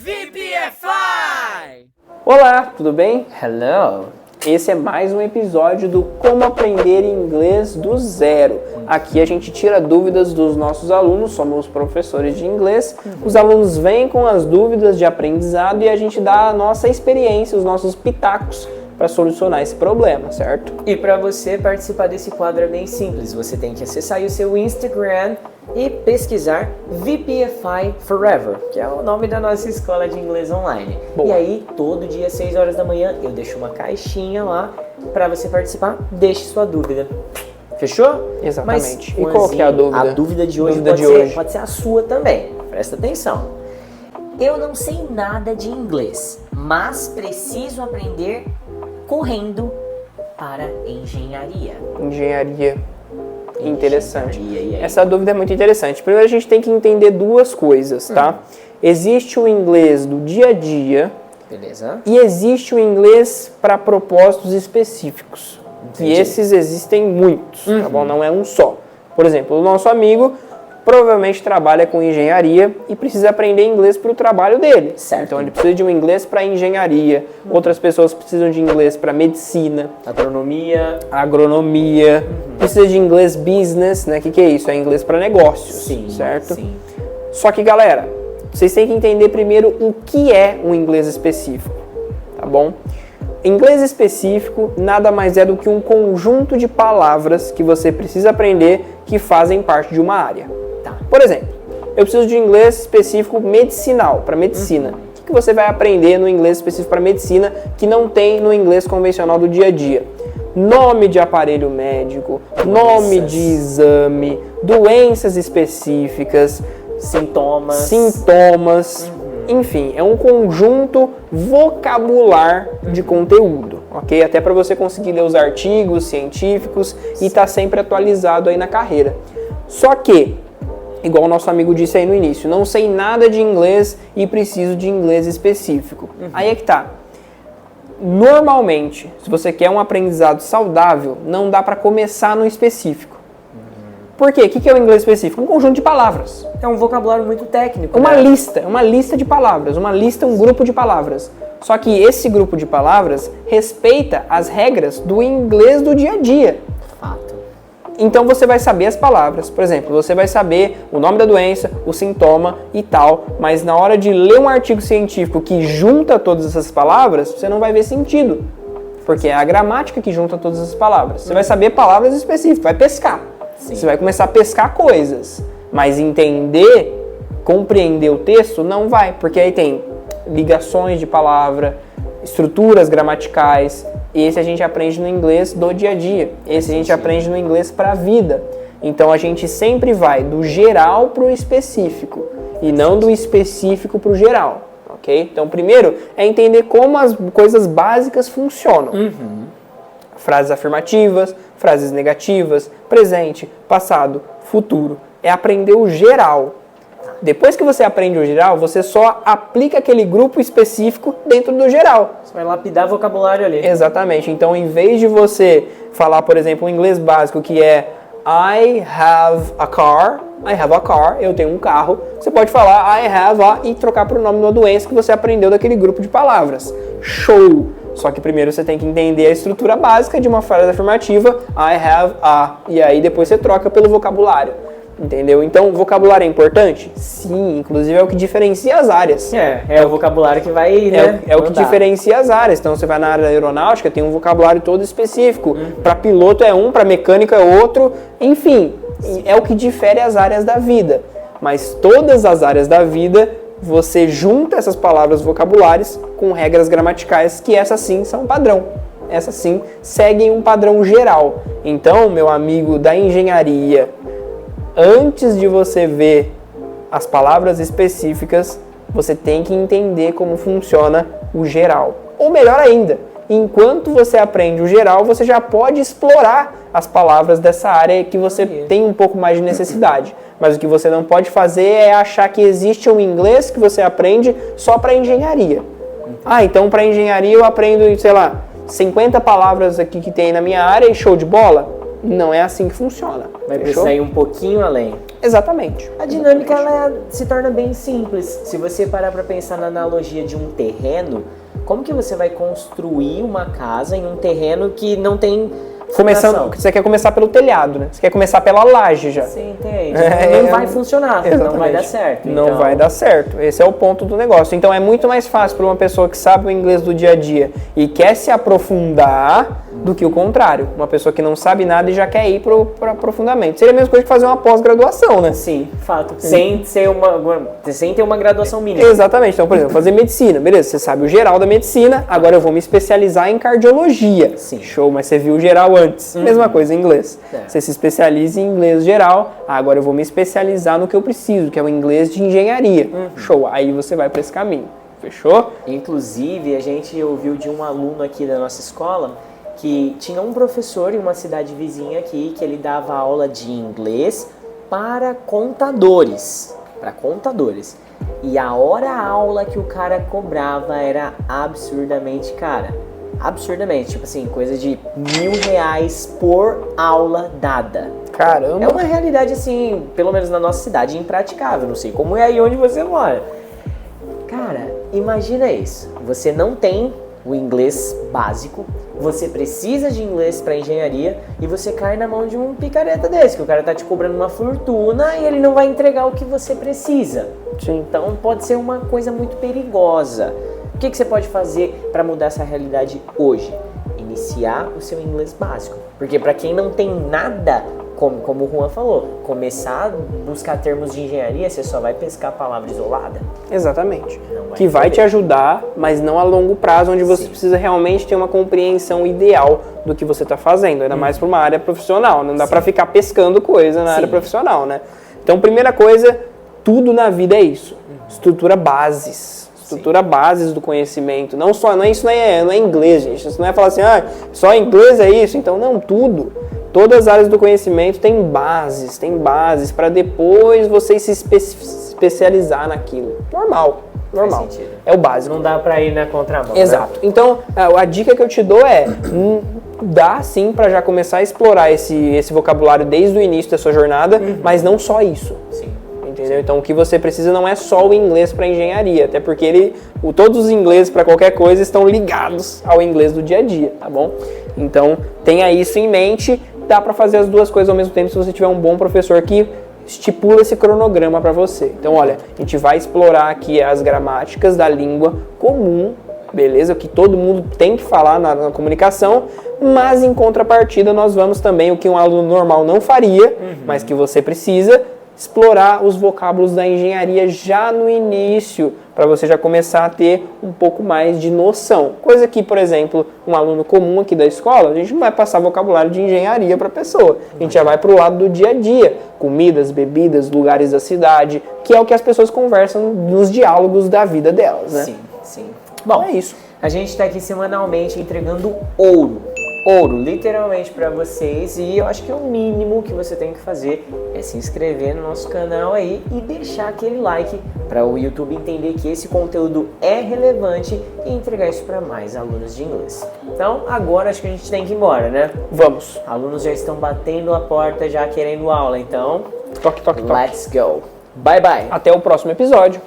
VPFI! Olá, tudo bem? Hello! Esse é mais um episódio do Como Aprender Inglês do Zero. Aqui a gente tira dúvidas dos nossos alunos, somos professores de inglês. Os alunos vêm com as dúvidas de aprendizado e a gente dá a nossa experiência, os nossos pitacos para solucionar esse problema, certo? E para você participar desse quadro é bem simples. Você tem que acessar aí o seu Instagram e pesquisar VPFI Forever, que é o nome da nossa escola de inglês online. Boa. E aí, todo dia, 6 horas da manhã, eu deixo uma caixinha lá para você participar. Deixe sua dúvida. Fechou? Exatamente. Mas, e qual que é a dúvida? A dúvida de hoje, pode ser a sua também. Presta atenção. Eu não sei nada de inglês, mas preciso aprender correndo para engenharia. Engenharia. Interessante. Engenharia, Essa dúvida é muito interessante. Primeiro a gente tem que entender duas coisas, tá? Existe o inglês do dia a dia. Beleza. E existe o inglês para propósitos específicos. Entendi. E esses existem muitos, tá bom? Não é um só. Por exemplo, o nosso amigo provavelmente trabalha com engenharia e precisa aprender inglês para o trabalho dele. Certo. Então ele precisa de um inglês para engenharia. Outras pessoas precisam de inglês para medicina, agronomia. Precisa de inglês business, né? O que é isso? É inglês para negócios, Sim, certo? sim. Só que, galera, vocês têm que entender primeiro o que é um inglês específico, tá bom? Inglês específico nada mais é do que um conjunto de palavras que você precisa aprender que fazem parte de uma área. Tá. Por exemplo, eu preciso de inglês específico medicinal, para medicina. O que você vai aprender no inglês específico para medicina que não tem no inglês convencional do dia a dia? Nome de aparelho médico, nome de exame, doenças específicas, sintomas, enfim, é um conjunto vocabular de conteúdo, ok? Até para você conseguir ler os artigos científicos e estar sempre atualizado aí na carreira. Só que, igual o nosso amigo disse aí no início, não sei nada de inglês e preciso de inglês específico. Aí é que tá. Normalmente, se você quer um aprendizado saudável, não dá para começar no específico. Por quê? O que é o inglês específico? Um conjunto de palavras. É um vocabulário muito técnico. Uma lista de palavras. Um grupo de palavras. Só que esse grupo de palavras respeita as regras do inglês do dia a dia. Fato. Então você vai saber as palavras. Por exemplo, você vai saber o nome da doença, o sintoma e tal. Mas na hora de ler um artigo científico que junta todas essas palavras, você não vai ver sentido. Porque é a gramática que junta todas essas palavras. Você vai saber palavras específicas, vai pescar. Sim. Você vai começar a pescar coisas, mas compreender o texto, não vai, porque aí tem ligações de palavra, estruturas gramaticais. Esse a gente aprende no inglês do dia a dia, esse a gente aprende no inglês para a vida. Então a gente sempre vai do geral para o específico e não do específico para o geral, ok? Então primeiro é entender como as coisas básicas funcionam. Frases afirmativas, frases negativas, presente, passado, futuro. É aprender o geral. Depois que você aprende o geral, você só aplica aquele grupo específico dentro do geral. Você vai lapidar vocabulário ali. Exatamente. Então, em vez de você falar, por exemplo, um inglês básico que é I have a car, eu tenho um carro, você pode falar I have a e trocar para o nome de uma doença que você aprendeu daquele grupo de palavras. Show! Só que primeiro você tem que entender a estrutura básica de uma frase afirmativa, I have a, e aí depois você troca pelo vocabulário, entendeu? Então, o vocabulário é importante? Sim, inclusive é o que diferencia as áreas. É o vocabulário que vai, né? É o que diferencia as áreas. Então, você vai na área aeronáutica, tem um vocabulário todo específico. Para piloto é um, para mecânico é outro, enfim, é o que difere as áreas da vida. Mas todas as áreas da vida, você junta essas palavras vocabulares com regras gramaticais que essas sim são padrão. Essas sim seguem um padrão geral. Então, meu amigo da engenharia, antes de você ver as palavras específicas, você tem que entender como funciona o geral. Ou melhor ainda, enquanto você aprende o geral, você já pode explorar as palavras dessa área que você tem um pouco mais de necessidade. Mas o que você não pode fazer é achar que existe um inglês que você aprende só para engenharia. Então para engenharia eu aprendo, sei lá, 50 palavras aqui que tem na minha área e show de bola? Não é assim que funciona. Vai precisar ir um pouquinho além. Exatamente. A dinâmica ela se torna bem simples. Se você parar para pensar na analogia de um terreno, como que você vai construir uma casa em um terreno que não tem fundação? Você quer começar pelo telhado, né? Você quer começar pela laje já. Você entende? Não vai funcionar, exatamente. não vai dar certo. Não vai dar certo. Esse é o ponto do negócio. Então é muito mais fácil para uma pessoa que sabe o inglês do dia a dia e quer se aprofundar do que o contrário. Uma pessoa que não sabe nada e já quer ir para aprofundamento. Seria a mesma coisa que fazer uma pós-graduação, né? Sim, fato. Sem ter uma graduação mínima. Exatamente. Então, por exemplo, fazer medicina. Beleza, você sabe o geral da medicina, agora eu vou me especializar em cardiologia. Sim. Show, mas você viu o geral antes. Mesma coisa em inglês. Você se especializa em inglês geral, agora eu vou me especializar no que eu preciso, que é o inglês de engenharia. Show, aí você vai para esse caminho. Fechou? Inclusive, a gente ouviu de um aluno aqui da nossa escola que tinha um professor em uma cidade vizinha aqui que ele dava aula de inglês para contadores. E a hora-aula que o cara cobrava era absurdamente cara. Absurdamente, tipo assim, coisa de R$1.000 por aula dada. Caramba! É uma realidade assim, pelo menos na nossa cidade, impraticável. Não sei como é aí onde você mora. Cara, imagina isso. Você não tem o inglês básico, você precisa de inglês para engenharia e você cai na mão de um picareta desse, que o cara tá te cobrando uma fortuna e ele não vai entregar o que você precisa. Sim. Então pode ser uma coisa muito perigosa. O que você pode fazer para mudar essa realidade hoje? Iniciar o seu inglês básico. Porque para quem não tem nada, como o Juan falou, começar a buscar termos de engenharia, você só vai pescar a palavra isolada. Exatamente. Que vai te ajudar, mas não a longo prazo, onde você precisa realmente ter uma compreensão ideal do que você está fazendo, ainda mais para uma área profissional. Não dá para ficar pescando coisa na área profissional, né? Então, primeira coisa, tudo na vida é isso. Estrutura bases. Estrutura bases do conhecimento. Isso não é inglês, gente. Isso não é falar assim, só inglês é isso. Então, não, tudo. Todas as áreas do conhecimento têm bases para depois você se especializar naquilo. Normal. É o básico. Não dá pra ir na contramão. Exato. Né? Então, a dica que eu te dou é, dá sim para já começar a explorar esse vocabulário desde o início da sua jornada, mas não só isso. Sim. Entendeu? Então, o que você precisa não é só o inglês para engenharia, até porque todos os ingleses para qualquer coisa estão ligados ao inglês do dia a dia, tá bom? Então, tenha isso em mente. Dá para fazer as duas coisas ao mesmo tempo se você tiver um bom professor que estipula esse cronograma para você. Então, olha, a gente vai explorar aqui as gramáticas da língua comum, beleza? O que todo mundo tem que falar na comunicação, mas em contrapartida nós vamos também, o que um aluno normal não faria, mas que você precisa, explorar os vocábulos da engenharia já no início, para você já começar a ter um pouco mais de noção. Coisa que, por exemplo, um aluno comum aqui da escola, a gente não vai passar vocabulário de engenharia para a pessoa. A gente já vai para o lado do dia a dia. Comidas, bebidas, lugares da cidade, que é o que as pessoas conversam nos diálogos da vida delas, né? Sim. Bom, é isso. A gente está aqui semanalmente entregando ouro, literalmente para vocês, e eu acho que o mínimo que você tem que fazer é se inscrever no nosso canal aí e deixar aquele like para o YouTube entender que esse conteúdo é relevante e entregar isso para mais alunos de inglês. Então, agora acho que a gente tem que ir embora, né? Vamos. Alunos já estão batendo a porta, já querendo aula, então... Toque. Let's go. Bye, bye. Até o próximo episódio.